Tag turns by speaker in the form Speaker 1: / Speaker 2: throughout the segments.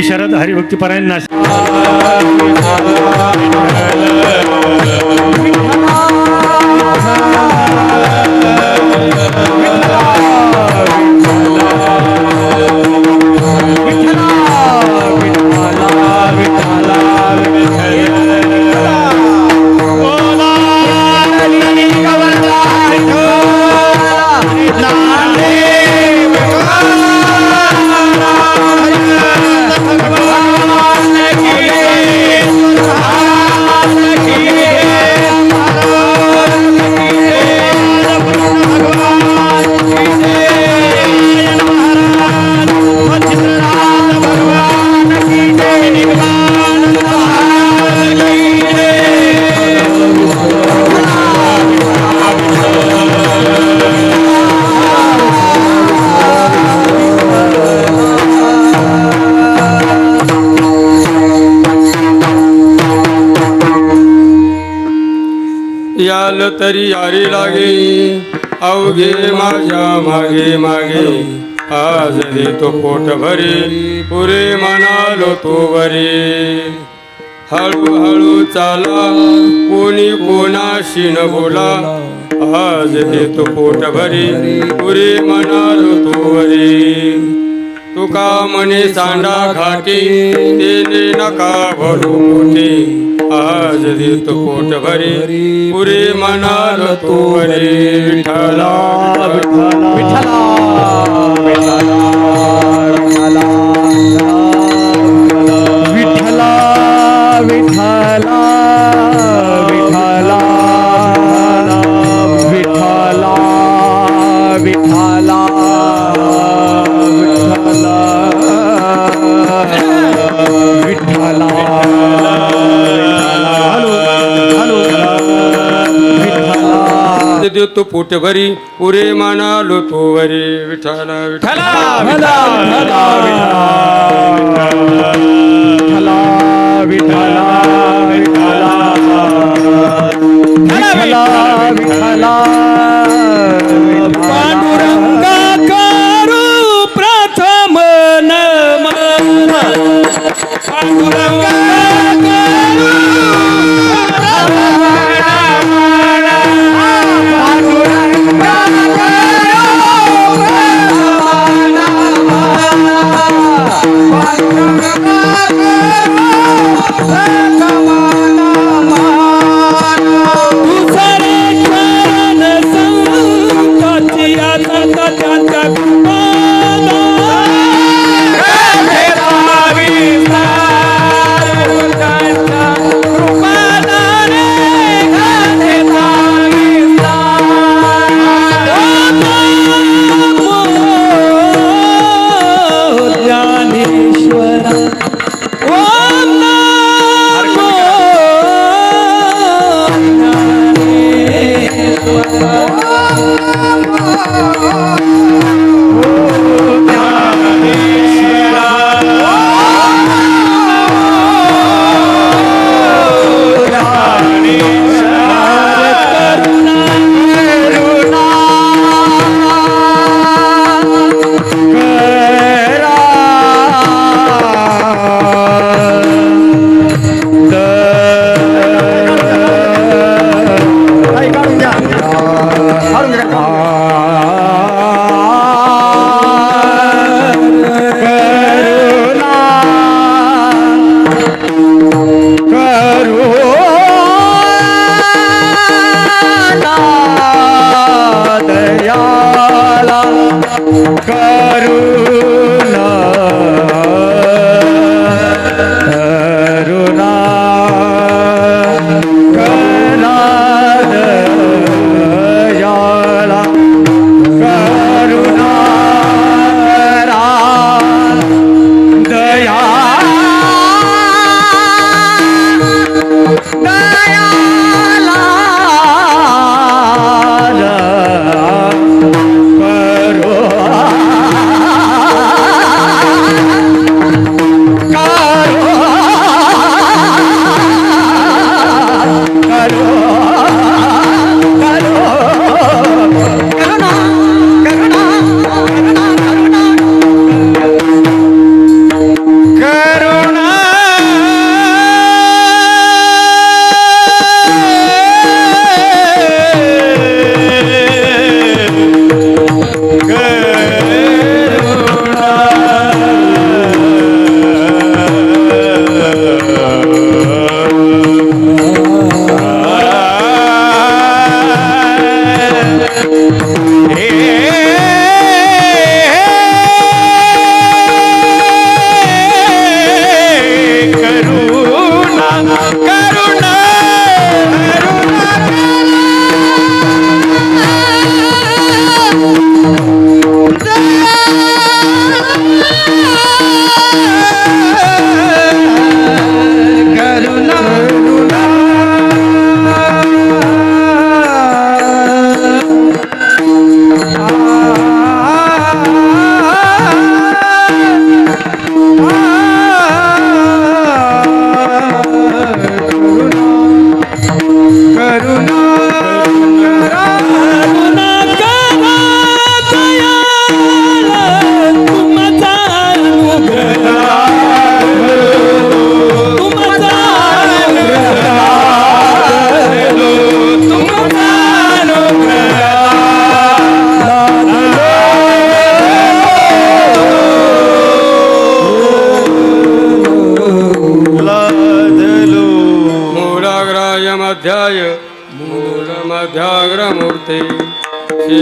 Speaker 1: शरद हरिभक्तीपरायण नाश
Speaker 2: याल तरी यारी लागे अवघे माझ्या मागे मागे आज देतो पोट भरे पुरे म्हणालो तो वरे हळूहळू चाला कोणी कोणाशी न बोला आज देतो पोट भरे पुरे म्हणालो तो वरे तुका म्हणे सांडा घाटी तेने नका भरू पोटी आज देतो पोट भरी पुरे मनाल तू वरी विठ्ठला
Speaker 3: विठ्ठला विठ्ठला विठ्ठला विठ्ठला विठ्ठला विठ्ठला विठ्ठला
Speaker 2: देतो पोट भरी पुरे मनालो तू वरी विठ्ठला विठ्ठला
Speaker 3: विठ्ठला विठ्ठला विठ्ठला विठ्ठला पांडुरंगा करू प्रथम नमन पांडुरंगा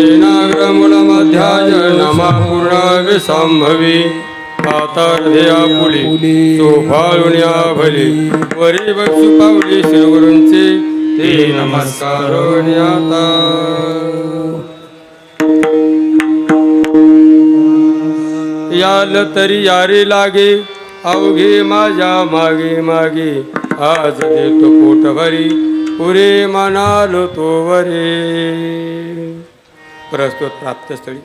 Speaker 2: येनाग्रमूलमध्याय नमः पूर्णविसंभवी पातार्धया पुली सोफाळुण्या भले वरी बक्षु पावली श्रीगुरूंचे ते नमस्कार आता याल तरी यारी लागे अवघे माझ्या मागे मागे आज देतो पोटभरी पुरे म्हणालो तो वरे. प्रस्तुत प्राप्तस्थळी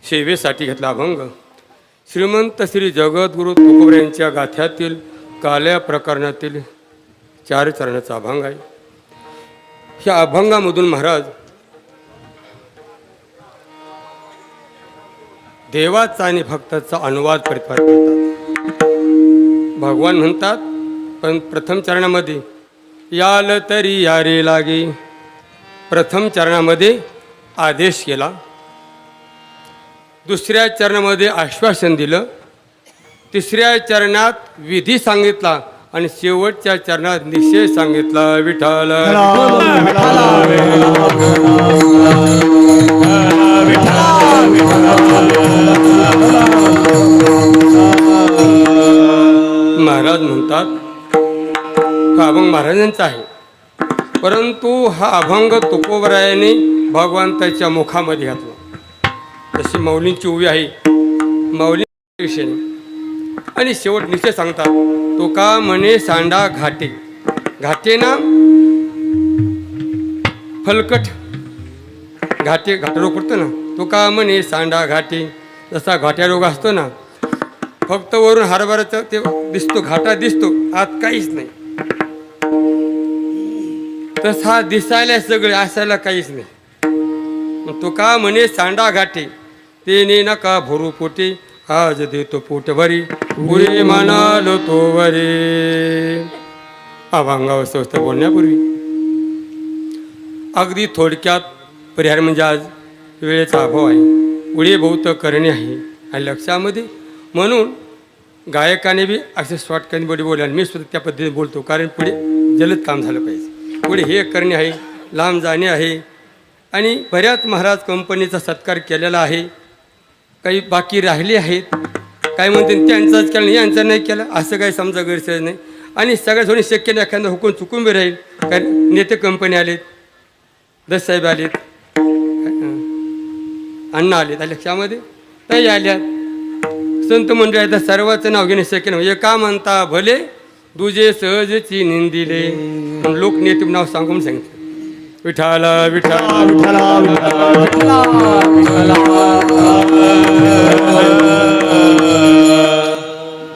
Speaker 2: सेवेसाठी घेतला अभंग श्रीमंत श्री जगद्गुरु तुकोबा यांच्या गाथ्यातील काल्या प्रकरणातील 4 चरणाचा अभंग आहे. ह्या अभंगामधून महाराज देवाचा आणि भक्ताचा अनुवाद प्रतिपाद करतात. भगवान म्हणतात पण प्रथम चरणामध्ये याल तरी यारे लागे प्रथम चरणामध्ये आदेश केला, दुसऱ्या चरणामध्ये आश्वासन दिलं, तिसऱ्या चरणात विधी सांगितला आणि शेवटच्या चरणात निषेध सांगितला. विठ्ठल महाराज म्हणतात हा अभंग महाराजांचा आहे, परंतु हा अभंग तुकोबरायाने भगवंताच्या मुखामध्ये घातला. जशी माऊलींची उभी आहे माऊली विषयी आणि शेवट निश्चय सांगतात तो का म्हणे सांडा घाटे घाटे ना फलकट घाटे घाटा रोग पडतो ना तो का म्हणे सांडा घाटे. जसा घाट्या रोग असतो ना फक्त वरून हरभऱ्याचं ते दिसतो घाटा दिसतो आत काहीच नाही, तसा दिसायला सगळे असायला काहीच नाही. तो का म्हणे सांडा घाटे तेने नका भरू पोटे आज देतो पोट भरी पुरे म्हणालो तो वरे. अभंगावर स्वस्त बोलण्यापूर्वी अगदी थोडक्यात परिहार म्हणजे आज वेळेचा अभाव आहे, पुढे बहुत करणे आहे आणि लक्षामध्ये म्हणून गायकाने बी असे शॉर्टकट बडी बोलायला मी सुद्धा त्या पद्धतीने बोलतो, कारण पुढे जलद काम झालं पाहिजे. पुढे हे करणे आहे, लांब जाणे आहे आणि बऱ्याच महाराज कंपनीचा सत्कार केलेला आहे, काही बाकी राहिले आहेत, काय म्हणते त्यांचाच केलं नाही यांचा नाही केला असं काही समजा गैरसमज नाही. आणि सगळ्या थोडी शक्य नाही एखादा हुकूम चुकून बी राहील, कारण नेते कंपनी आलेत, दससाहेब आलेत, अण्णा आलेत लक्षामध्ये ताई आल्यात, संत मंडळी आहेत, सर्वांचं नाव घेणे शक्य नाही. एका म्हणता भले दुजे सहजची निंदिले पण लोक नेते नाव सांगून सांगितलं विठाला विठाला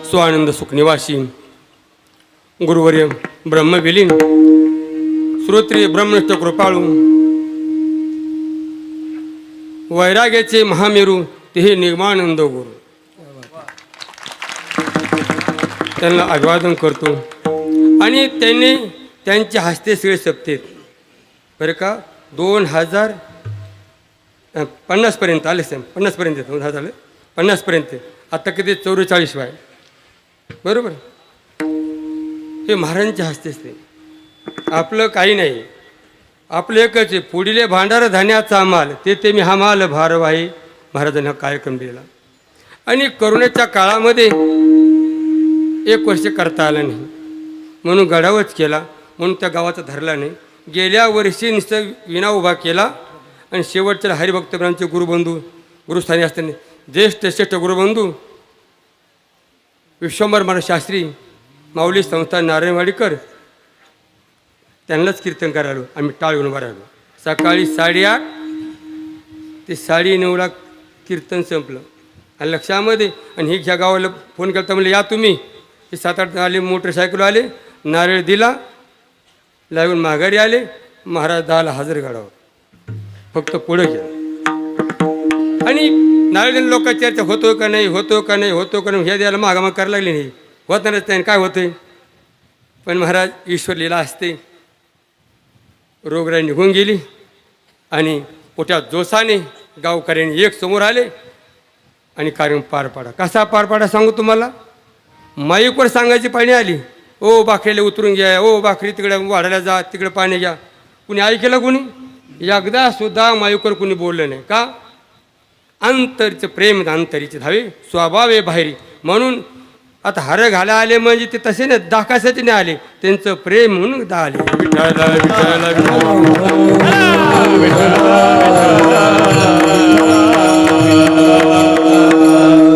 Speaker 2: स्वानंद सुखनिवासी गुरुवर्य ब्रह्मविलीन श्रोत्रिय ब्रह्मनिष्ठ कृपाळू वैराग्याचे महामेरू ते निर्मानंद गुरु त्यांना अभिवादन करतो. आणि त्यांनी त्यांच्या हस्ते सगळे सप्तेत बरं का 2050पर्यंत आले साहेब 50पर्यंत 50पर्यंत आता किती 44 आहे बरोबर. हे महाराजांच्या हस्तेच ते आपलं काही नाही, आपलं एकच आहे पुढील भांडार धान्याचा माल ते मी हा माल भारव आहे. महाराजांनी हा कार्यक्रम दिला आणि करोनाच्या काळामध्ये 1 वर्ष करता आलं नाही म्हणून गडावच केला, म्हणून त्या गावाचा धरला नाही. गेल्या वर्षी नुसतं विना उभा केला आणि शेवटच्या हरिभक्तपरांचे गुरुबंधू गुरुस्थानी असताना ज्येष्ठ गुरुबंधू विश्वंभर महाराज शास्त्री माऊली संस्थान नारायणवाडीकर त्यांनाच कीर्तन करायलो. आम्ही टाळ घेऊन उभा राहिलो. सकाळी 8:30 ते 9:30 कीर्तन संपलं आणि लक्षामध्ये. आणि हे ह्या गावाला फोन केला तर म्हणले या तुम्ही. हे 7-8 आले, मोटरसायकल आले, नारळ दिला, लागून माघारी आले. महाराज 10ला हजर गाडावर फक्त पुढं गेलं आणि नारळ लोक चर्चा होतो का नाही होतो का नाही होतो का नाही हे द्यायला मागामाग करायला लागली नाही. होतानाच त्याने काय होतंय पण महाराज ईश्वर लीला असते. रोगराई निघून गेली आणि पोट्या जोसाने गावकऱ्यांनी एक समोर आले आणि कार्यक्रम पार पाडा. कसा पार पाडा सांगू तुम्हाला. माईकवर सांगायची पाणी आली, ओ बाकरीला उतरून घ्या, ओ बाकरी तिकडे वाढायला जा, तिकडे पाणी घ्या. कुणी ऐकेलं कुणी एकदा सुद्धा मायूकर कुणी बोललं नाही का? अंतरचं प्रेम अंतरीचे धावे स्वभावे बाहेरी. म्हणून आता हार घाला आले म्हणजे ते तसे नाही दाखासाठी नाही आले, त्यांचं प्रेम म्हणून दा आले. विठ्ठल विठ्ठल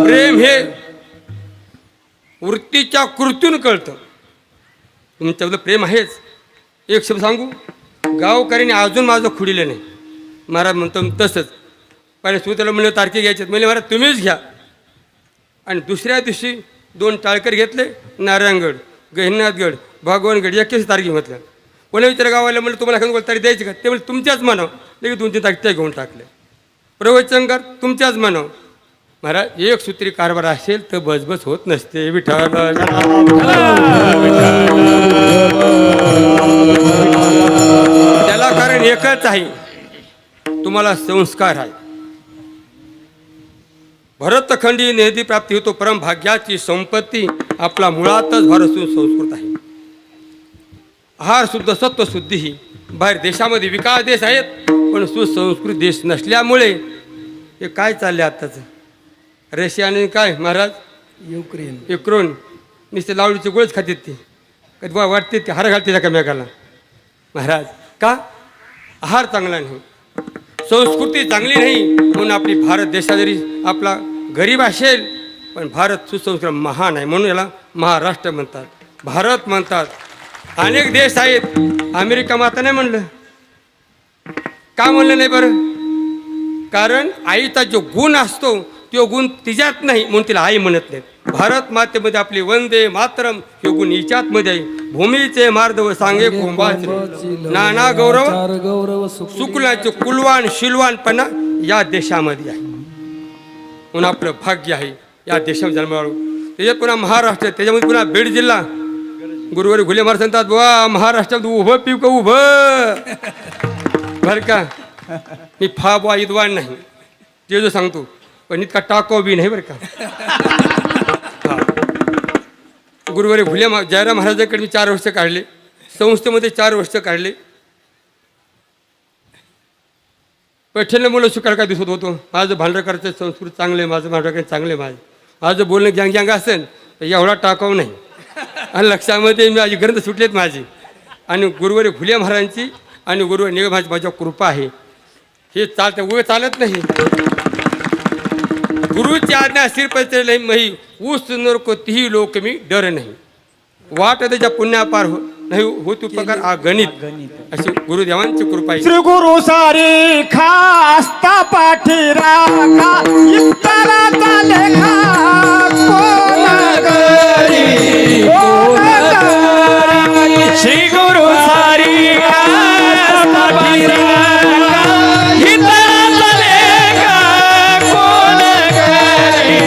Speaker 2: प्रेम हे वृत्तीच्या कृतीतून कळतं. तुमच्याबद्दल प्रेम आहेच. एक शब्द सांगू, गावकऱ्यांनी अजून माझं खुडिलं नाही. महाराज म्हणतो तसंच पहिले सुताला म्हणलं तारखे घ्यायचे, म्हणजे महाराज तुम्हीच घ्या. आणि दुसऱ्या दिवशी 2 टाळकर घेतले, नारायणगड, गहिनाथगड, भगवानगड 21 तारखे म्हटलं. कोणा विचार गावाला म्हणलं तुम्हाला एखादी तारीख द्यायची का? ते म्हणजे तुमच्याच म्हणावं. लगेच 2-3 तारीख त्या घेऊन टाकले. प्रवचनकार तुमच्याच म्हणावं. महाराज एक सूत्री कारभार असेल तर बसबस होत नसते. विठ्ठल त्याला कारण एकच आहे, तुम्हाला संस्कार आहे. भरतखंडी नेहदी प्राप्ती होतो परम भाग्याची संपत्ती आपला मुळातच भारसून संस्कृत आहे. आहार शुद्ध सत्व शुद्धी ही बाहेर देशामध्ये विकास देश आहेत, पण सुसंस्कृत देश नसल्यामुळे हे काय चालले आत्ताचं रशियाने काय महाराज युक्रेन नुसते लावडीचे गोळच खातात. ते कधी वाटते ते हार घालते एकमेकाला. महाराज का? आहार चांगला नाही, संस्कृती चांगली नाही, म्हणून आपली भारत देशा जरी आपला गरीब असेल पण भारत सुसंस्कृत महान आहे, म्हणून याला महाराष्ट्र म्हणतात, भारत म्हणतात. अनेक देश आहेत, अमेरिका माता नाही म्हणलं का? म्हणलं नाही बरं? कारण आईचा जो गुण असतो तो गुण तिच्यात नाही, म्हणून तिला आई म्हणत नाहीत. भारत मातेमध्ये आपली वंदे मातरम हे गुण हिच्यात मध्ये आहे. भूमीचे मार्दव सांगे कुंभाचे नाना गौरव सुकुलाचे कुलवान शिलवानपणा या देशामध्ये आहे, म्हणून आपलं भाग्य आहे या देशामध्ये जन्मावर. त्याच्यात पुन्हा महाराष्ट्र, त्याच्यामध्ये पुन्हा बीड जिल्हा. गुरुवारी घुले महाराज सांगतात बुवा महाराष्ट्रात उभं पिऊ का उभं बरं का. मी फा बुवा इदवान नाही ते जो सांगतो, पण इतका टाकाव बी नाही बरं का. गुरुवारी घुले जयराम महाराजांकडे मी 4 वर्ष काढले, संस्थेमध्ये 4 वर्ष काढले. पैठणला मुलं शिकायला काय दिसत होतो. माझं भांडरकरचं संस्कृत चांगलं आहे, माझं भांडरकर चांगलं आहे, माझं बोलणं गँग असेल तर एवढा टाकाव नाही. आणि लक्षामध्ये माझी ग्रंथ सुटलेत माझी. आणि गुरुवारी फुले महाराजांची आणि गुरुवारी निळ माझ्या कृपा आहे. हे चालतं चालत नाही. गुरुची आज्ञा श्रीपती मही ऊस नर तीही लोक मी डर नाही. वाट त्याच्या पुण्यापार नाही होत उपकार गणित अशी गुरुदेवांची कृपा आहे.
Speaker 3: श्री गुरु सारी खास्ता पाठीरा का इतराचा लेखा कोण करी, कोण करी. श्री गुरु सारी खास्ता पाठीरा का इतराचा लेखा कोण करी,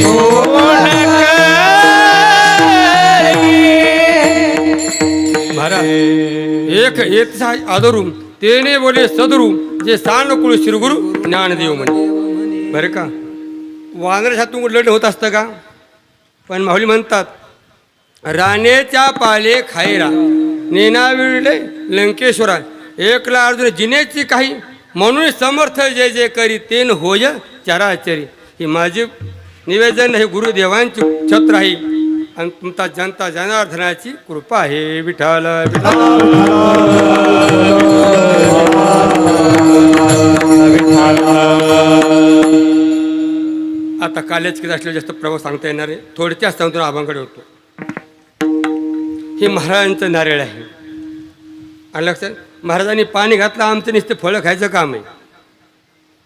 Speaker 3: कोण करी.
Speaker 2: महाराज एक येतसा आदरू तेने बोले सदरू जे सानुकूळ श्रीगुरु ज्ञानदेव म्हणे. बरं का, वानर हातून लढणं होत असतं का? पण माऊली म्हणतात राणेच्या पाले खायरा नेनाविले लंकेश्वरा एकला अर्जुन जिनेची काही म्हणून समर्थ जय जय करी तेन होय चराचरी. ही माझे निवेदन हे गुरुदेवांची छत्र आहे आणि तुमचा जनता जनार्दनाची कृपा आहे. विठ्ठल आता कालेच किती असले जास्त प्रभाव सांगता येणार आहे. थोडक्यात सांगतो आबांकडे होतो. हे महाराजांचं नारळ आहे. आणि लक्षात महाराजांनी पाणी घातलं आमचं नुसते फळं खायचं काम आहे.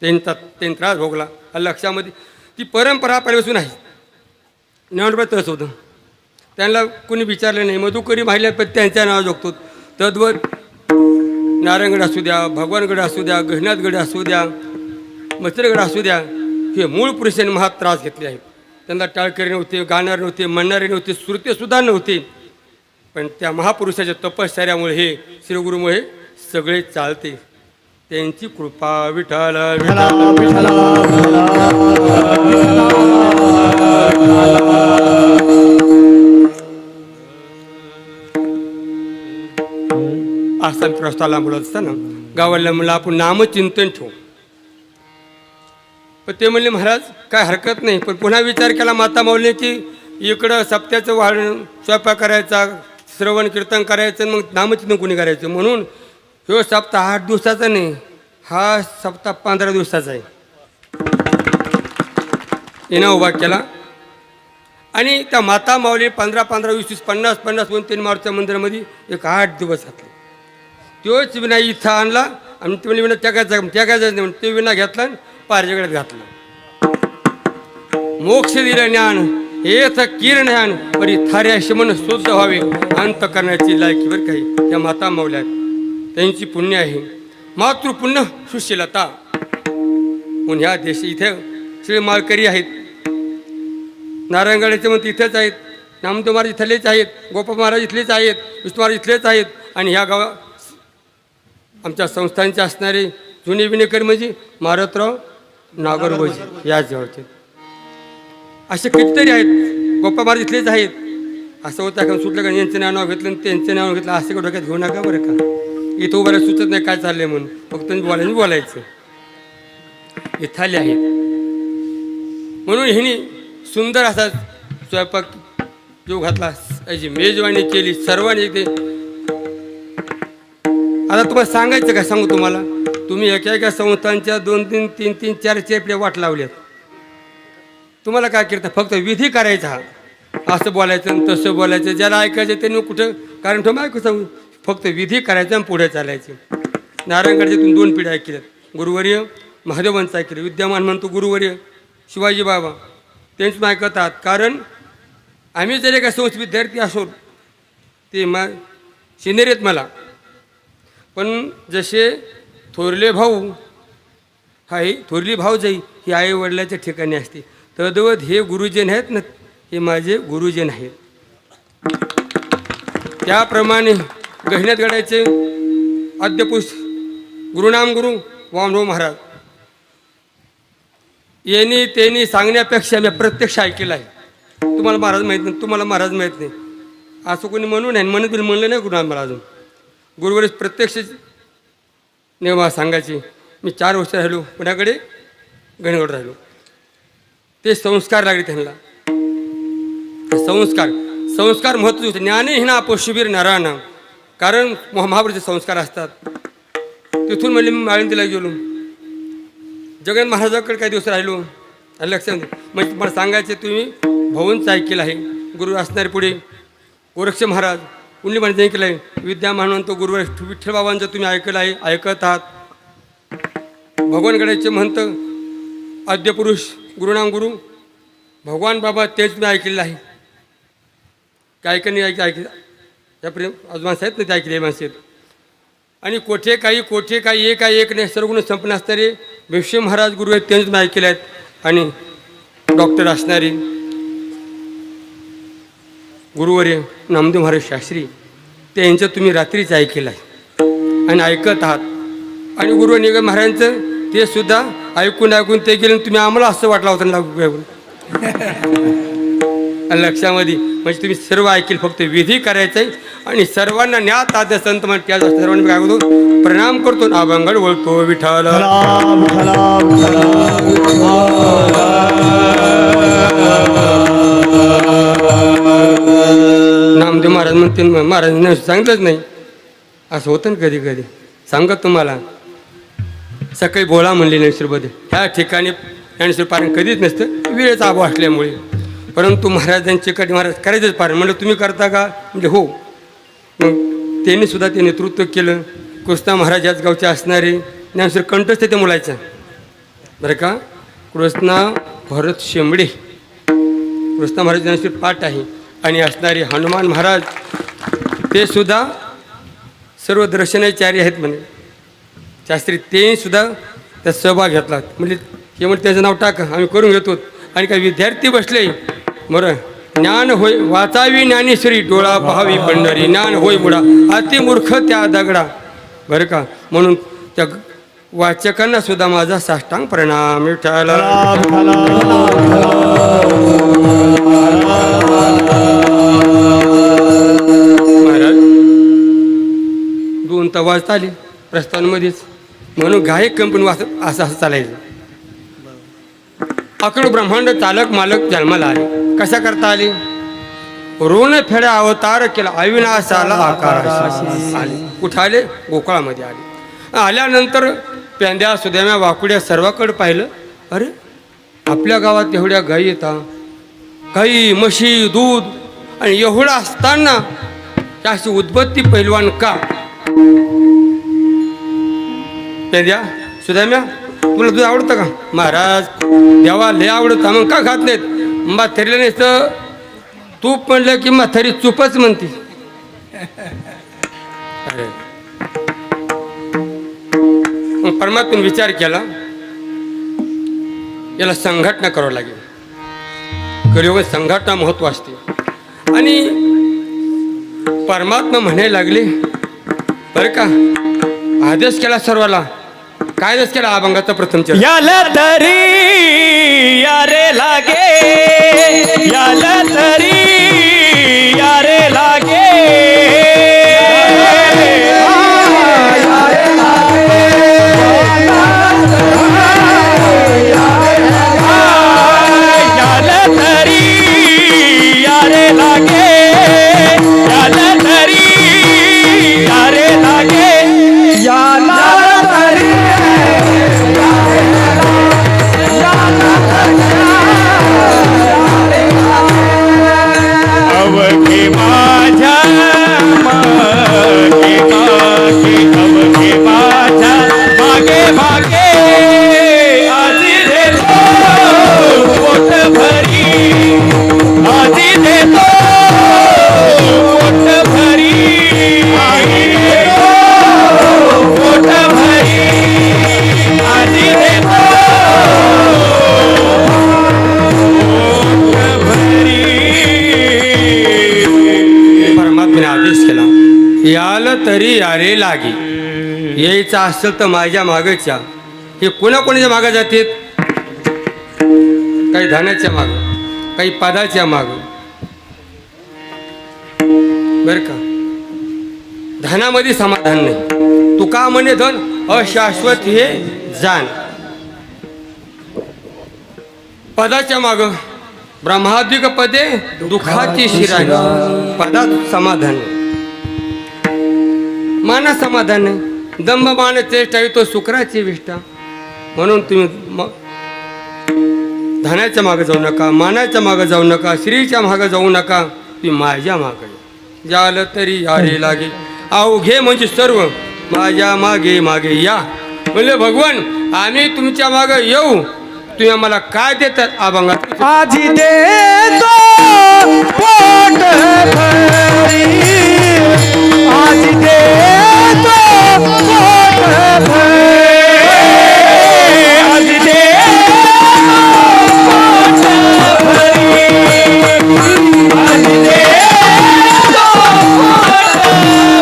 Speaker 2: त्यांनी त्रास भोगला. लक्षामध्ये ती परंपरा पहिल्यापासून आहे. 9 रुपये तस होतं. त्यांना कुणी विचारलं नाही. मधुकरी माहिल्या पण त्यांच्या नाव जोगतो. तद्वत नारायणगड असू द्या, भगवानगड असू द्या, गहिनाथगड असू द्या, मच्छरगड असू द्या, हे मूळ पुरुषांनी महा त्रास घेतले आहेत. त्यांना टाळकरी नव्हते, गाणारे नव्हते, म्हणणारे नव्हते, श्रुतेसुद्धा नव्हते. पण त्या महापुरुषाच्या तपश्चर्यामुळे हे श्रीगुरुमुळे सगळे चालते. त्यांची कृपा. विठ्ठल असा प्रस्तावला बोलत असताना गावाला म्हणलं आपण नामचिंतन ठेवू. पण ते म्हणले महाराज काय हरकत नाही, पण पुन्हा विचार केला माता माऊली की इकडं सप्त्याचं वाढ स्वयंपाक करायचा, श्रवण कीर्तन करायचं, मग नामचिंतन कोणी करायचं. म्हणून ह्यो सप्ताह 8 दिवसाचा नाही, हा सप्ताह 15 दिवसाचा आहे. येणं उभा केला आणि त्या माता माऊली 15, 15, 20, 20, 50, 50 2-3 मारुतीच्या मंदिरामध्ये एक 8 दिवस घातले. तोच विना इथं आणला आणि ते म्हणजे विना त्यागायचा नाही म्हणून ते विना घेतला आणि पारजगड्यात घातला. मोक्ष दिलं ज्ञान हेच किरण ज्ञान परी थार्याशी मन शुद्ध व्हावे अंत करण्याची लायकीवर काही त्या माता माऊल्या त्यांची पुण्य आहे. मातृपुण्य सुशीलता म्हणून ह्या देश इथे सगळे माळकरी आहेत. नारायणगडाचे म्हणते इथेच आहेत, नामदेव महाराज इथलेच आहेत, गोपाळ महाराज इथलेच आहेत, विष्णू महाराज इथलेच आहेत. आणि ह्या गावा आमच्या संस्थांचे असणारे जुने विनेकर म्हणजे मारुतराव नागरगोजी याच जवळचे असे कितीतरी आहेत. गोपाळ महाराज इथलेच आहेत. असं होतं का सुटलं का यांचं नाव घेतलं आणि त्यांचं नाव घेतलं असं का डोक्यात घेऊ नका बरं का. इथं उभं सुचत नाही काय चाललंय म्हणून, फक्त बोलायचं. इथाले आहेत म्हणून ह्यानी सुंदर असा स्वयंपाक जो घातला, याची मेजवानी केली सर्वांनी. ते आता तुम्हाला सांगायचं काय सांगू तुम्हाला, तुम्ही एका संस्थांच्या 2-3, 3-3, 4 चेपड्या वाट लावल्यात. तुम्हाला काय करता, फक्त विधी करायचा, असं बोलायचं आणि तसं बोलायचं. ज्याला ऐकायचं त्यांनी कुठं कारण ठेवून ऐकू सांगू, फक्त विधी करायचं आणि पुढे चालायचे. नारायणगडच्यातून 2 पिढ्या ऐकल्यात, गुरुवर्य महादेवांचं ऐकलं, विद्यमान म्हणतो गुरुवर्य शिवाजी बाबा त्यांचं ऐकतात. कारण आम्ही जर एका संस्था विद्यार्थी असो, ते सिनियर आहेत मला, पण जसे थोरले भाऊ हाय थोरली भाऊजाई ही आई वडिलाच्या ठिकाणी असते, तद्वत हे गुरुजन आहेत ना, हे माझे गुरुजन आहेत. त्याप्रमाणे गहिन्यात घडायचे आद्यपुरुष गुरुनाम गुरु वामदेव महाराज यांनी त्यांनी सांगण्यापेक्षा मी प्रत्यक्ष ऐकलं आहे. तुम्हाला महाराज माहीत नाही, तुम्हाला महाराज माहीत नाही असं कोणी म्हणून आहे, म्हणत बिल म्हणलं नाही गुरुनाम महाराज. गुरुवरच प्रत्यक्ष नेमा सांगायचे. मी 4 वर्ष राहिलो पुण्याकडे, गणगड राहिलो. ते संस्कार लागले त्यांना. संस्कार महत्त्वाचे होते. ज्ञाने हिना पशुबीर नराना, कारण महाभारताचे संस्कार असतात. तिथून म्हणले मी माळिंदीला गेलो, जगन महाराजाकडे काही दिवस राहिलो. आणि लक्षात म्हणजे तुम्हाला सांगायचे, तुम्ही भाऊंचं ऐकलं आहे. गुरु असणारे पुढे गोरक्ष महाराज कुंडली महाराज ऐकलं आहे, विद्यामान म्हणतो गुरुवर विठ्ठल बाबांचं तुम्ही ऐकलं आहे, ऐकत आहात. भगवानगडाचे म्हणतं आद्यपुरुष गुरुनाम गुरु भगवान बाबा तेच मी ऐकलेलं आहे. काय का नाही ऐकलं या प्रेम आज माणसं आहेत ना, ते ऐकले माणसं आहेत. आणि कोठे काही एक नाही, सर्व गुण संपन्न असणारे भिष्म महाराज गुरु आहेत, त्यांचं मी ऐकले आहेत. आणि डॉक्टर असणारे गुरुवर्य नामदेव महाराज शास्त्री त्यांचं तुम्ही रात्रीच ऐकलं आहे आणि ऐकत आहात. आणि गुरु निगम महाराजांचं ते सुद्धा ऐकून ते गेले. तुम्ही आम्हाला असं वाटलं होतं लागू लक्षामध्ये, म्हणजे तुम्ही सर्व ऐकेल, फक्त विधी करायचं आहे. आणि सर्वांना ज्ञात आद्य संत म्हणून त्या सर्वांनी काय करतो, प्रणाम करतो, अभंगड बोलतो विठ्ठल. नामदेव महाराज म्हणते, महाराजांनी सांगितलंच नाही. असं होतं ना कधी कधी. सांगत तुम्हाला सकाळी बोला म्हणले ज्ञानेश्वरमध्ये, ह्या ठिकाणी ज्ञानेश्वर पारायण कधीच नसतं वेळेचा अभाव असल्यामुळे. परंतु महाराजांचे कधी महाराज करायचंच पारायण. म्हणलं तुम्ही करता का, म्हणजे हो. मग त्यांनी सुद्धा ते नेतृत्व केलं. कृष्णा महाराज याच गावचे असणारे ज्ञानेश्वर कंठस्थ ते मुलायचं बरं का. कृष्णा भरत शेंबडे कृष्णा महाराज ज्ञानेश्वर पाठ आहे. आणि असणारे हनुमान महाराज ते सुद्धा सर्व दर्शनाचार्य आहेत म्हणे शास्त्री, ते सुद्धा त्यात सहभाग घेतला. म्हणजे हे म्हणजे त्याचं नाव टाका, आम्ही करून घेतो. आणि काही विद्यार्थी बसले बरं, ज्ञान होय वाचावी ज्ञानेश्वरी, डोळा पहावी पंढरी, ज्ञान होय बुडा अतिमूर्ख त्या दगडा बरं का. म्हणून त्या वाचकांना सुद्धा माझा साष्टांग प्रणाम. विठ्ठल महाराज 2 कोणता वाजता आली प्रस्थानमध्येच, म्हणून गायक कंपनी असं असं चालायचं. अखंड ब्रह्मांड चालक मालक जन्माला आले. कशा करता आले? ऋण फेड्या अवतार केला, अविनाशाला आकार आले. कुठं आले? गोकुळामध्ये आले. आल्यानंतर पेंद्या सुद्याम्या वाकुड्या सर्वाकडे पाहिलं. अरे आपल्या गावात एवढ्या गायी येतात, गाई म्हशी दूध, आणि एवढं असताना अशी उद्बत्ती पैलवान का? पेंद्या सुद्याम्या तुला दूध आवडतं का? महाराज देवा लय आवडतं. मग का खात नाहीत? म्हातारीला नसतं तूप म्हणलं की म्हातारी चूपच म्हणते. अरे मग परमात्म्याने विचार केला, याला संघटना करावं लागेल. कलियुगात संघटना महत्व असते. आणि परमात्मा म्हणायला लागले बरं का, आदेश केला सर्वाला. काय आदेश केला? अभंगाचा प्रथम चरण.
Speaker 3: याला तरी यारे लागे, याला तरी यारे लागे, याला तरी यारे लागे, याला तरी यारे लागे, याला तरी अवघे माझ्या मागे मागे, अवघे माझ्या मागे मागे, आजी देतो पोट भरी, आजी देतो पोट भरी, आजी देतो पोट भरी, आजी देतो पोट भरी.
Speaker 2: परमात्म्याने आदेश केला, याल तरी यारे लागे. यायचं असेल तर माझ्या मागच्या. हे कोणाकोणाच्या मागं जातात? काही धान्याच्या मागं, काही पदाच्या मागं. बरं का, धनामध्ये समाधान नाही. तू का म्हणे धन अशाश्वत हे जाण. पदाच्या मागं ब्रह्मादिक पदे दुःखाची शिराणी. पदात समाधान नाही, माना समाधान नाही. दंभ मान चेष्टा तो शुक्राची विष्ठा. म्हणून तुम्ही धनाच्या मागे जाऊ नका, मानाच्या मागे जाऊ नका, श्रीच्या मागे जाऊ नका. तुम्ही माझ्या मागे जाल तरी यारे लागे. अवघे म्हणजे सर्व माझ्या मागे मागे या. म्हणले भगवान आम्ही तुमच्या मागे येऊ, तुम्ही आम्हाला काय देतात? अभंगात
Speaker 3: आजी देतो पोट भरी, आजी देतो पोट भरी, आजी देतो पोट भरी, आजी देतो पोट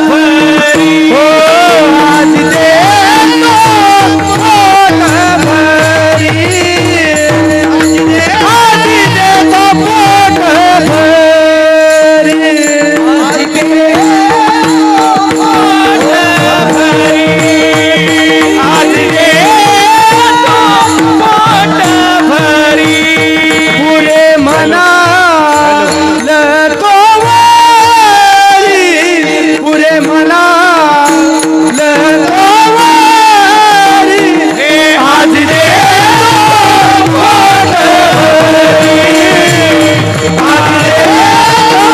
Speaker 3: भरी, हो आजी देतो पोट भरी, आजी देतो पोट भरी, आजी देतो पोट भरी, आजी देतो पोट भरी. पुरे म्हणाल तो वारी, पुरे म्हणाल तो वारी, आजी देतो पोट भरी, आजी देतो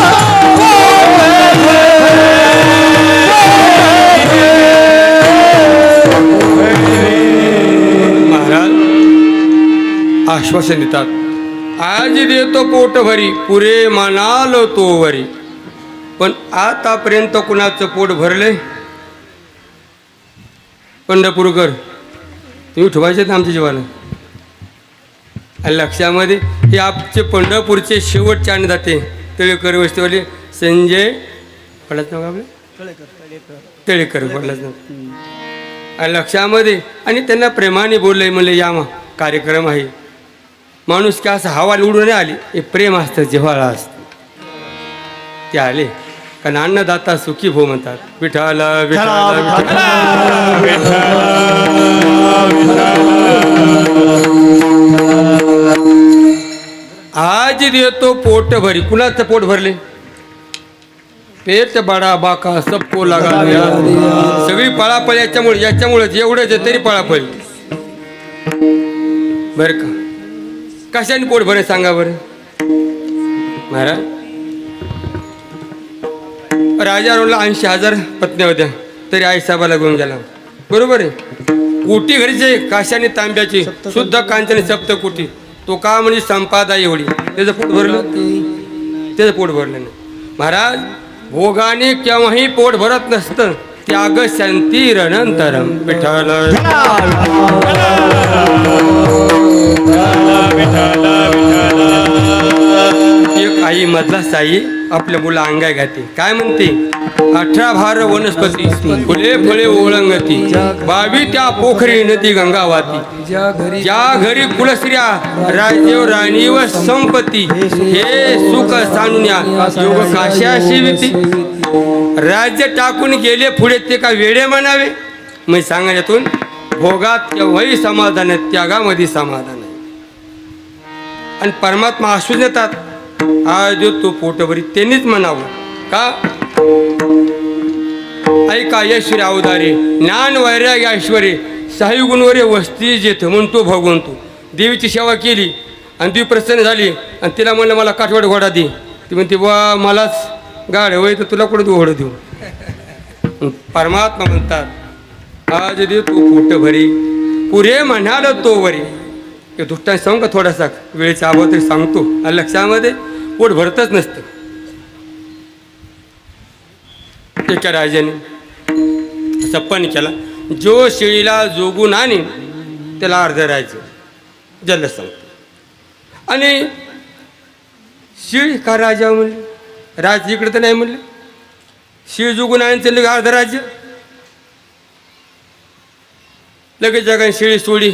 Speaker 3: पोट
Speaker 2: महाराज आश्वासन देतात, आज देतो पोट भरी, पुरे मानाल तो वरी. पण आतापर्यंत कुणाचं पोट भरलंय? पंढरपूरकर तुम्ही ठेवायचे ना आमच्या जीवाला. आणि लक्षामध्ये हे आमचे पंढरपूरचे शेवटचे आणि जाते तळेकर वस्तीवाले संजय पडलाच नाव आपलं तळेकर पडलाच नाव. आणि लक्षामध्ये आणि त्यांना प्रेमाने बोलले, म्हणले या मग कार्यक्रम आहे. माणूस की असं हवा उडून नाही आली, हे प्रेम असतं, जिव्हाळा असतं. ते आले कारण अन्नदाता सुखी भो म्हणतात. विठाल विठाल आज देतो पोट भरी. कुणाचं पोट भरले? पेट बडा बाका सबको लागा दिया. सगळी पळापळ याच्यामुळे एवढं जे तरी पळापळ. बरं का, कशाने पोट भरे सांगा बरं महाराज. राजा रोडला 80,000 पत्न्या होत्या, तरी आईसाहेबाला घेऊन गेला. बरोबर आहे. कोटी घरीचे काशाने तांब्याची शुद्ध कांचने सप्तकोटी. तो का म्हणजे संपादा एवढी. त्याचं पोट भरलं? त्याचं पोट भरलं नाही महाराज. भोगाने केव्हाही पोट भरत नसतं. त्याग शांतीरनंतरम. विठ्ठल एक आई मधला साई आपल्या मुला अंगाय घाते. काय म्हणते? 18 भार वनस्पती फुले फळे ओळंगती. 22 त्या पोखरी नदी गंगा वाती. ज्या घरी कुलस्त्रिया राज्य राणी व संपत्ती. हे सुख सानुन्या योग काशाशी विती. राज्य टाकून गेले पुढे ते का वेडे म्हणावे. मी सांगण्यातून भोगात केव्हाही समाधान आहे, त्यागामध्ये समाधान आहे. आणि परमात्मा आशू देतात. आज जो तो पोटभरी त्यांनीच म्हणावं का. ऐका ऐश्वर्य अवधारे ज्ञान वैराग्य ऐश्वर्य साई गुणवरे वस्ती जेथ म्हणतो भगवंतो. देवीची सेवा केली आणि ती प्रसन्न झाली आणि तिला म्हणलं मला काठवड घोडा दे. ती म्हणते वा मलाच गाड होय तर तुला कुठं घोडं देऊ. परमात्मा म्हणतात आज दे तू पोट भरी पुरे म्हणाल तो वरी. हे दुष्टांनी सांगू का थोडासा वेळेचा अभाव तरी सांगतो. आणि लक्षामध्ये पोट भरतच नसतं. एका राजाने सप्पन केला. जो शेळीला जोगून आणि त्याला अर्ध राहायचं जल्ल सांगतो. आणि शिळ का राजा म्हणले. राज इकडे तर नाही म्हणलं. शिळ जोगून आणि त्याला अर्ध राज्य. लगेच जगाने शेळी सोडी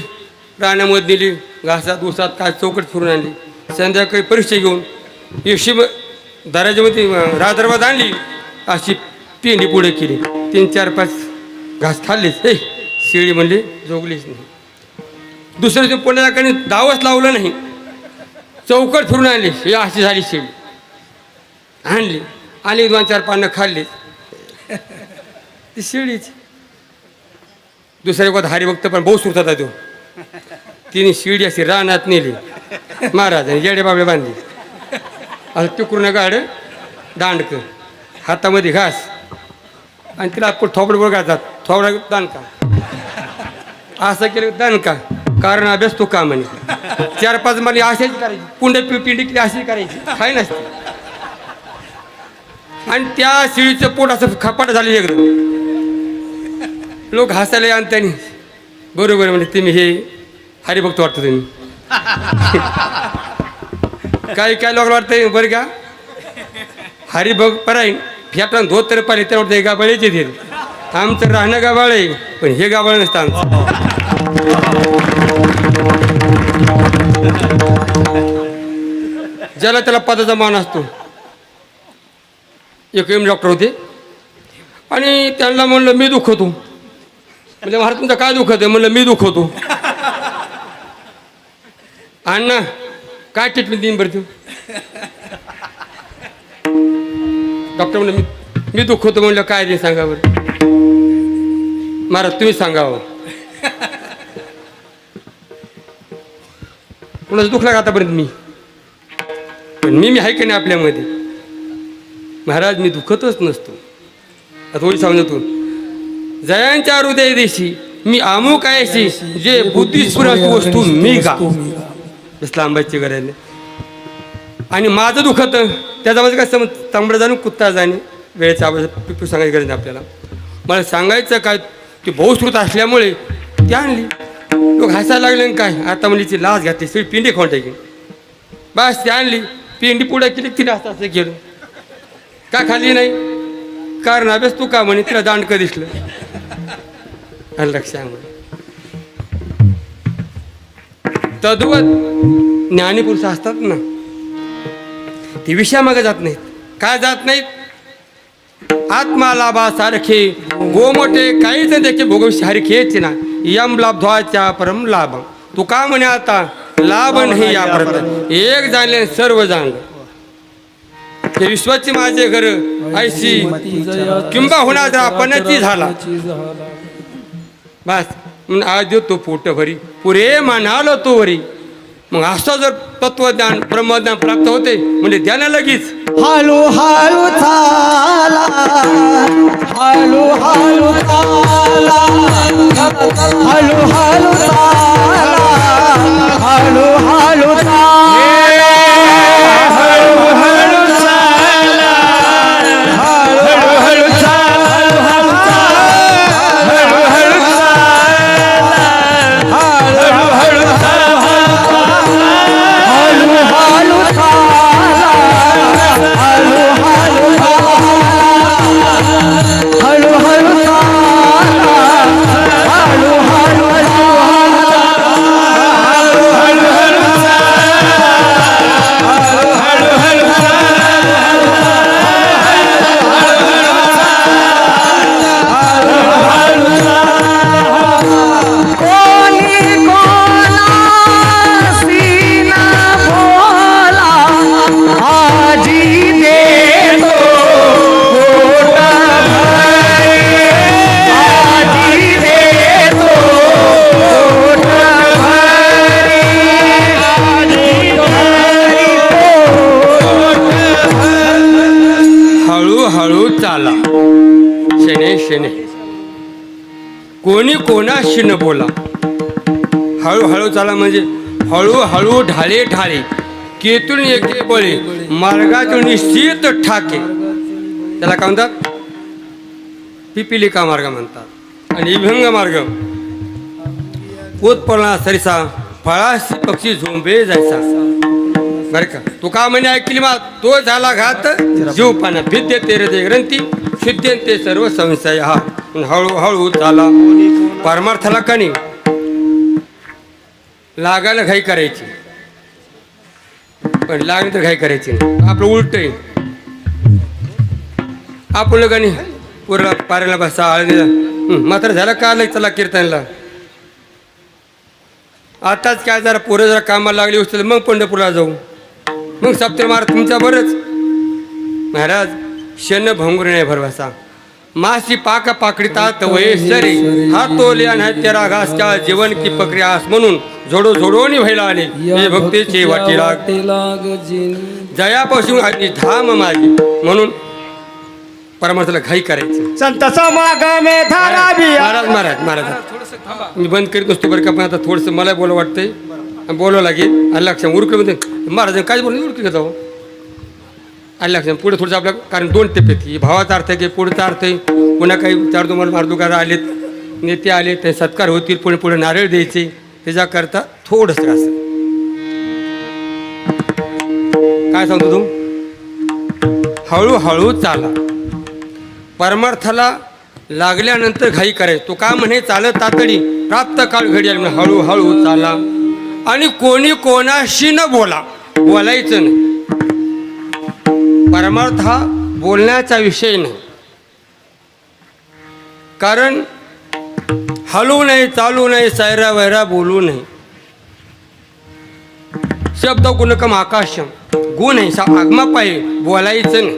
Speaker 2: रानामध्ये दिली. घासात उसात काय चौकट फिरून आणली. संध्याकाळी परीक्षा घेऊन एकशे दराजामध्ये राजदरबार आणली. अशी पेंडी पुढे केली. 3-4-5 घास खाल्लेच. हे शेळी म्हणली जोगलीच नाही. दुसऱ्या दिवशी पुण्याकडे दावच लावलं नाही. चौकट फिरून आणली. ही अशी झाली शेळी. आणली आणि 2-4 पानं खाल्ली. ती शेळीच. दुसऱ्या वखत हरिभक्त पण बहुत सुरत होता तो. तिने शिडी अशी रानात नेली. महाराजांनी येडे बाबळे बांधली. असं तिकडून गाड दांडक हातामध्ये घास आणि तिला आपण थोबड बघायचा. थोबडा दानका असं केलं दानका. कारण अभ्यास तो का म्हणे. 4-5 माली अशाच करायची. पिंडी केली अशी करायची. काय नसते. आणि त्या शिळीचं पोट असं खपाट झालं एकदम. लोक हसायला आणतानी बरोबर म्हणजे तुम्ही हे हरिभक्त वाटतं तुम्ही. काही काय लोक वाटतंय बरं का हरिभक्त पराय फेटान धोत तर पाहिले त्यावर हे गाबाळेचे ते. आमचं राहणं गाबाळ आहे पण हे गाबाळ नसतं आमचं. ज्याला त्याला पदाचा मान असतो. एक डॉक्टर होते आणि त्यांना म्हणलं मी दुखवतो. म्हणजे महाराज तुमचं काय दुखत आहे. म्हणलं मी दुखवतो. अण्णा काय ट्रीटमेंट देईन बरं तू. डॉक्टर म्हणलं मी दुखवतो. म्हणलं काय दे सांगा बरं. महाराज तुम्ही सांगावं. कुणाचं दुखलं का आतापर्यंत मी. पण मी आहे की नाही आपल्यामध्ये. महाराज मी दुखतच नसतो. आता थोडी सांगतो. जयांच्या हृदय देशी मी अमुक आहेशी जे बुद्धिस्फुरक वस्तू मी का. बस लांबायची गरज नाही. आणि माझं दुखत त्याचा माझं काय तांबडं जाणून कुत्ता जाणे. वेळेचा आवाज पिपू सांगायची गरज नाही आपल्याला. मला सांगायचं काय ती बहुश्रुत असल्यामुळे ती आणली. लोक हसायला लागले काय. आता म्हणजे ती लाच घातली सगळी पिंडी खाऊन टाकली. बस ती आणली पिंडी पुढे केली. तिला असं केलं का खाल्ली नाही. कारण अभ्यास तू का म्हणे. तिला दांडकं दिसलं. लक्षामध्ये तद्वत ज्ञानीपुरुष असतात ना ती विषयामागे जात नाहीत. काय जात नाहीत. आत्मा लाभासारखे गोमोठे काहीच देखील भोगविषयी हरखेच ना यम लाभध्वाच्या परम लाभ तुका म्हणे आता लाभ नाही या परत एक जाणले सर्व जाणलं हे विश्वाची माझे घर ऐशी किंबा होणार जर आपणची झाला बस म्हणून आज तो पोट भरी पुरे म्हणालो तो वरी मग असं जर तत्वज्ञान ब्रह्मज्ञान प्राप्त होते म्हणजे द्याना लगेच
Speaker 3: हळू हळू चाला हळू हळू चाला हळू हळू चाला हळू हळू चाला हळू हळू चाला हळू हळू चाला हळू हळू चाला हळू हळू चाला हळू हळू चाला हळू हळू हळू हळू हळू हळू कोणी कोणासी ना बोला आजी देतो पोट भरी आजी देतो पोट भरी आजी
Speaker 2: हळूहळू चाला शेणे शेणे कोणी कोणाशी न बोला हळूहळू चाला म्हणजे हळूहळू ढाळे ढाळे केतून एके बळे मार्गातून निश्चित ठाके त्याला काय म्हणतात पिपिलिका मार्ग म्हणतात आणि विभंग मार्ग पोतपळा सरिसा फळाशी पक्षी झोंबे जायचा बरं का तू का म्हणे ऐकली मा तो झाला घात जीव पाना भिद्य ते हृदय ग्रंथी सिद्ध्यंते सर्व संशय हा हळूहळू चाला परमार्थाला कणी लागायला घाई करायची पण लागली तर घाई करायची नाही आपलं उलट आहे आपण गणी पुरा पाऱ्याला बसा हळदीला मात्र झालं का आलं चला कीर्तनला आताच काय जरा पोरं जरा कामाला लागली उचल मग पंढरपूरला जाऊ मग सप्ते मार तुमचा बरंच महाराज शन भंगुर नाही भरवसा मासी पाक पाकडितात वयसरी हा तोल्या नाही तेरा घासच्या जीवन की पकडी आस म्हणून झोडो झोडोनी व्हायला आले हे भक्तीचे वाटी लाग जयापासून आणि धाम माझी म्हणून परमार्थाला घाई करायची
Speaker 3: संत समागमे धारावी
Speaker 2: महाराज महाराज महाराज मी बंद करीत नसतो बरं का पण आता थोडंसं मला बोला वाटतंय बोलावं लागेल आणि लक्ष उरकलं म्हणजे महाराज काय बोलून उरकलं जाऊ आणि लक्ष पुढे थोडंसं आपल्या कारण दोन टेप आहेत भावाचा अर्थ आहे की पुढचा अर्थ आहे पुन्हा काही चार तुम्हाला मार्दुकार आलेत नेते आले ते सत्कार होतील पुढे पुढे नारळ द्यायचे त्याच्याकरता थोडंसं असं काय सांगतो तू हळूहळू चाला परमार्थाला लागल्यानंतर घाई करायचं तो का म्हणे चालत तातडी प्राप्त काळ घडी आली म्हणजे हळूहळू चाला आणि कोणी कोणाशी न बोला बोलायचं नाही परमार्थ हा बोलण्याचा विषय नाही कारण हलू नाही चालू नाही सैरा वैरा बोलू नाही शब्द गुणकम आकाशम गुण आहे आगमा पाहिजे बोलायचं नाही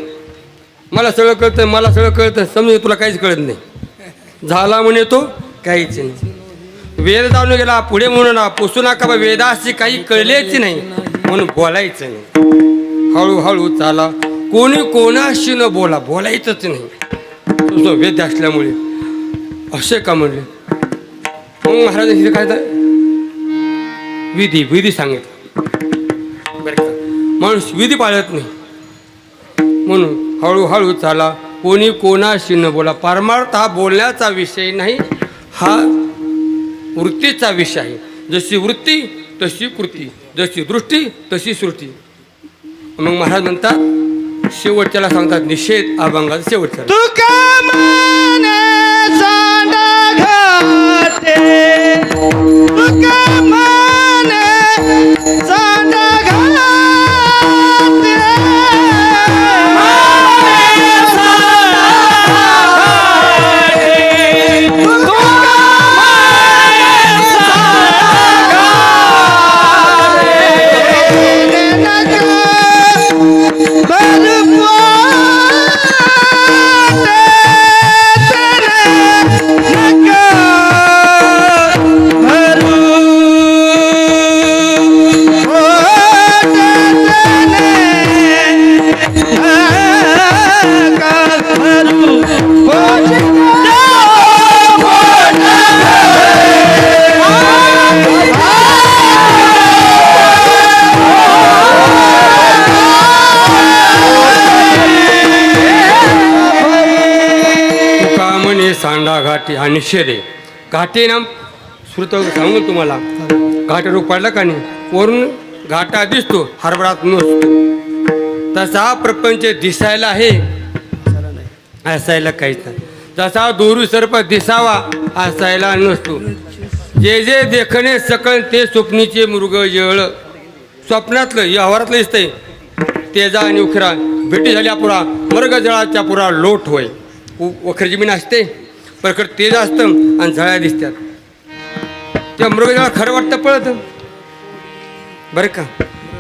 Speaker 2: मला सगळं कळतं मला सगळं कळतं समजून तुला काहीच कळत नाही झाला म्हणे तो काहीच नाही वेद जाणून गेला पुढे म्हणून पुसू नका बा वेदाशी काही कळलेच नाही म्हणून बोलायचं नाही हळूहळू चाला कोणी कोणाशी न बोला बोलायचंच नाही तुझं वेद असल्यामुळे असे का म्हणले मग महाराजांनी काय तर विधी विधी सांगितलं बरं का माणूस विधी पाळत नाही म्हणून हळूहळू चाला कोणी कोणाशी न बोला परमार्थ हा बोलण्याचा विषय नाही हा वृत्तीचा विषय आहे जशी वृत्ती तशी कृती जशी दृष्टी तशी श्रुती मग महाराज म्हणतात शेवटच्याला सांगतात निषेध अभंगाचा शेवटचा
Speaker 3: तुका माने सांडा घाते तुका माने सांडा घाते माने सांडा
Speaker 2: सांडा घाटे हा निषेध आहे. घाटे ना श्रुत सांगू तुम्हाला, घाट रोग पडला का नाही वरून घाटा दिसतो हरभरात नसतो. तसा प्रपंच दिसायला आहे असायला काहीच नाही. जसा दोरू सर्प दिसावा असायला नसतो. जे जे देखणे सकळ ते स्वप्नीचे मृग जळ. स्वप्नातलं व्यवहारातलं दिसतंय तेजा आणि उखरा भेटी झाल्या पुरा मर्ग जळाच्या पुरा लोट होय. वखर जमीन असते प्रकट तेज असतं आणि झळ्या दिसतात. त्या मृगजळा खरं वाटतं पळतं बरं का.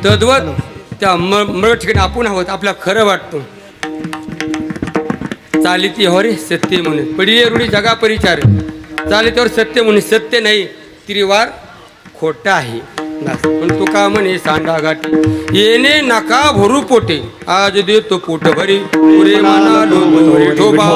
Speaker 2: तद्वत त्या मृग ठिकाणी आपण आहोत आपल्या खरं वाटतं. चालिती हरे सत्य म्हणून पडिले रूढी जगा परिचार. चालितीवर सत्य म्हणून सत्य नाही तिरीवार खोटा आहे. पण तू का म्हणे सांडा घाटी येणे नका भरू पोटे आज देतो पोट भरी पुरे माना ठोबा.